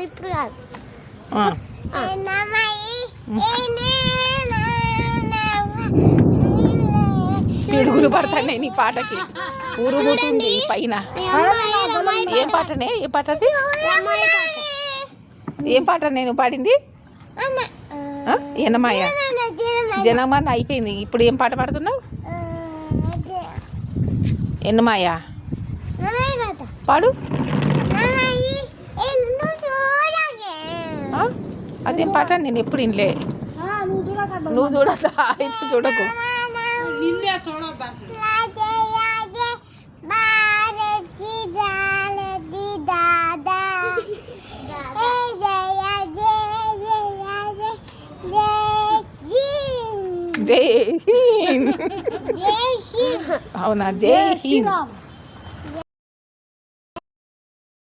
ఇప్పుడు కాదు. పిడుగులు పడతాయి నీ పాటకి, ఊరుగుతుంది పైన. ఏం పాటనే? ఏ పాట అది? ఏం పాట నేను పాడింది? ఎన్నమాయ జనమాన అయిపోయింది. ఇప్పుడు ఏం పాట పాడుతున్నావు? ఎన్నమాయ పాడు. అదేం పాట? నేను ఎప్పుడు వినలే. నువ్వు చూడదా? అయితే చూడకు. జై హింద్. అవునా? జై హింద్.